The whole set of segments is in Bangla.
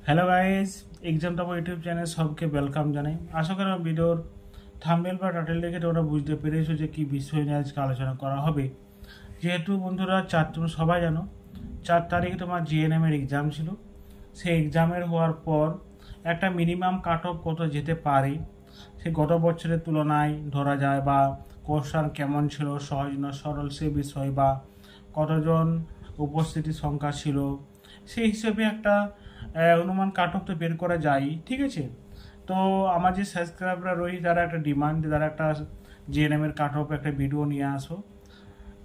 Hello guys, exam top YouTube channel সবকে ওয়েলকাম জানাই। আশা করি ভিডিওর থাম্বনেল বা টাইটেল দেখে তোমরা বুঝতে পেরেছো যে কী বিষয় নিয়ে আজকে আলোচনা করা হবে। যেহেতু বন্ধুরা তুমি সবাই জানো 4 তারিখে তোমার জিএনএম এর এক্সাম ছিল। সেই এক্সামের হওয়ার পর একটা মিনিমাম কাট অফ কত যেতে পারে সে গত বছরের তুলনায় ধরা যায়, বা কোশ্চান কেমন ছিল, সহজ না সরল সে বিষয়, বা কতজন উপস্থিতির সংখ্যা ছিল, সেই হিসেবে একটা অনুমান কাট অফ তো বের করা যায়, ঠিক আছে। তো আমার যে সাবস্ক্রাইবাররা রয়েছে তারা একটা ডিমান্ড, তারা একটা জিএনএম এর কাট অফ একটা ভিডিও নিয়ে আসো।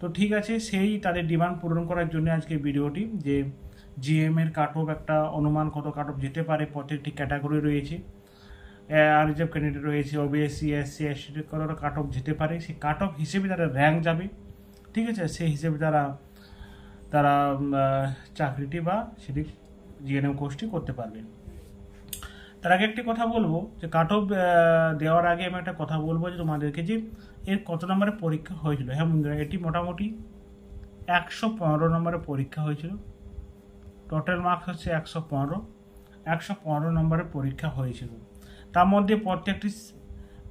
তো ঠিক আছে, সেই তাদের ডিমান্ড পূরণ করার জন্য আজকে ভিডিওটি, যে জিএম এর কাট অফ একটা অনুমান কত কাট অফ যেতে পারে। প্রত্যেকটি ক্যাটাগরি রয়েছে, রিজার্ভ ক্যান্ডিডেট রয়েছে, ওবিএসসি এসসি এসটি কত কাট অফ যেতে পারে, সেই কাট অফ হিসেবে তারা র্যাঙ্ক যাবে, ঠিক আছে। সেই হিসেবে তারা তারা চাকরিটি বা সেটি জিএনএম কোর্সটি করতে পারবেন। তার আগে একটি কথা বলবো, যে কাট অফ দেওয়ার আগে আমি একটা কথা বলবো যে তোমাদেরকে, যে এর কত নম্বরের পরীক্ষা হয়েছিল। হ্যাঁ বন্ধুরা, এটি মোটামুটি 115 নম্বরের পরীক্ষা হয়েছিল। টোটাল মার্কস হচ্ছে 115 নম্বরের পরীক্ষা হয়েছিল। তার মধ্যে প্রত্যেকটি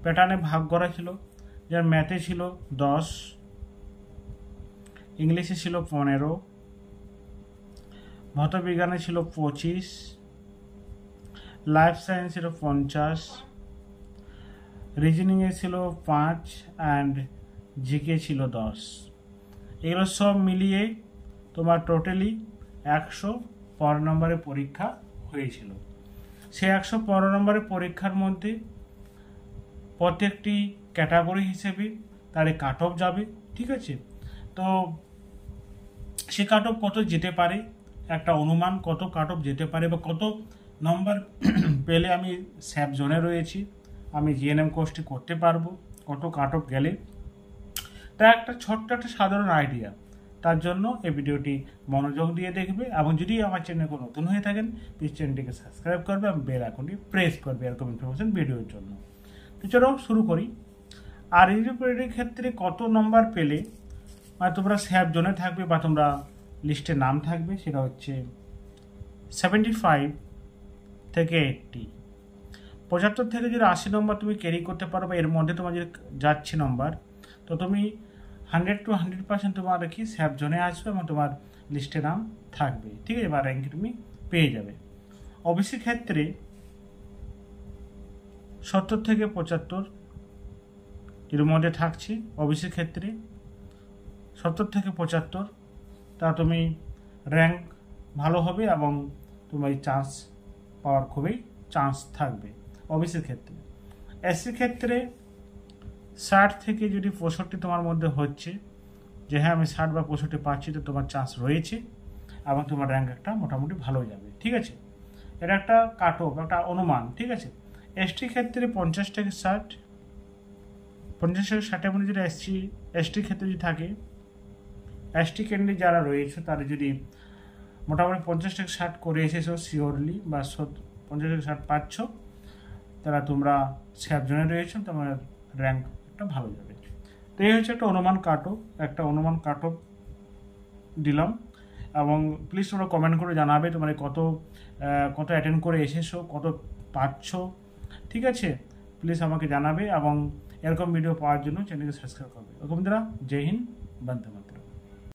প্যাটার্নে ভাগ করা ছিল। যার ম্যাথে ছিল 10, ইংলিশে ছিল 15, ভৌতবিজ্ঞানে ছিল 25, লাইফ সায়েন্সের 50, রিজনিংয়ে ছিল 5 অ্যান্ড জিকে ছিল 10। এগুলো সব মিলিয়ে তোমার টোটালি 115 নম্বরের পরীক্ষা হয়েছিল। সেই 115 নম্বরের পরীক্ষার মধ্যে প্রত্যেকটি ক্যাটাগরি হিসেবে তার কাট অফ যাবে, ঠিক আছে। তো সে কাট অফ কত যেতে পারে, একটা অনুমান কত কাট অফ যেতে পারে, বা কত নম্বর পেলে আমি স্যাপ জোনে রয়েছি, আমি জিএনএম কোর্সটি করতে পারবো, কত কাট অফ গেলে, তা একটা ছোট্ট একটা সাধারণ আইডিয়া। তার জন্য এই ভিডিওটি মনোযোগ দিয়ে দেখবে, এবং যদি আমার চ্যানেল নতুন হয়ে থাকেন প্লিজ চ্যানেলটিকে সাবস্ক্রাইব করবে এবং বেল আইকনটি প্রেস করবে এরকম ইনফরমেশন ভিডিওর জন্য। তো চলো শুরু করি। আর রিজনিং ক্ষেত্রে কত নম্বর পেলে মানে তোমরা স্যাপ জোনে থাকবে বা তোমরা লিস্টে নাম থাকবে, সেটা হচ্ছে 75 থেকে 80। 75 থেকে যদি 80 নম্বর তুমি ক্যারি করতে পারো, বা এর মধ্যে তোমার যদি যাচ্ছে নম্বর, তো তুমি 100 to 100% তোমার কি স্যাপ জোনে আসবে এবং তোমার লিস্টে নাম থাকবে, ঠিক আছে, বা র্যাঙ্কে তুমি পেয়ে যাবে। ওবিসি ক্ষেত্রে 70 থেকে 75 এর মধ্যে থাকছে। ওবিসির ক্ষেত্রে 70 থেকে 75, তা তুমি র্যাঙ্ক ভালো হবে এবং তোমার চান্স পাওয়ার খুবই চান্স থাকবে ওবিসির ক্ষেত্রে। এসসির ক্ষেত্রে 60 থেকে যদি 65 তোমার মধ্যে হচ্ছে, যে হ্যাঁ আমি 60 বা 65 পাচ্ছি, তো তোমার চান্স রয়েছে এবং তোমার র্যাঙ্ক একটা মোটামুটি ভালো যাবে, ঠিক আছে। এটা একটা কাট অফ, একটা অনুমান, ঠিক আছে। এসটি ক্ষেত্রে 50 থেকে 60, 50 থেকে 60-এর মধ্যে যদি এসটির ক্ষেত্রে যদি থাকে, এসটি ক্যান্ডিডেট যারা রয়েছে তারা যদি মোটামুটি 50 থেকে 60 করে এসেছো শিওরলি, বা 50 থেকে 60 পাচ্ছ, তারা তোমরা স্যাপ জোনে রয়েছো, তোমার র্যাঙ্ক একটা ভালো যাবে। তো এই হচ্ছে একটা অনুমান কাট অফ দিলাম। এবং প্লিজ তোমরা কমেন্ট করে জানাবে তোমরা কত অ্যাটেন্ড করে এসেছো, কত পাচ্ছ, ঠিক আছে। প্লিজ আমাকে জানাবে, এবং এরকম ভিডিও পাওয়ার জন্য চ্যানেলকে সাবস্ক্রাইব করবে। ওরকম দ্বারা জয় হিন্দ, বন্দে মাতরম।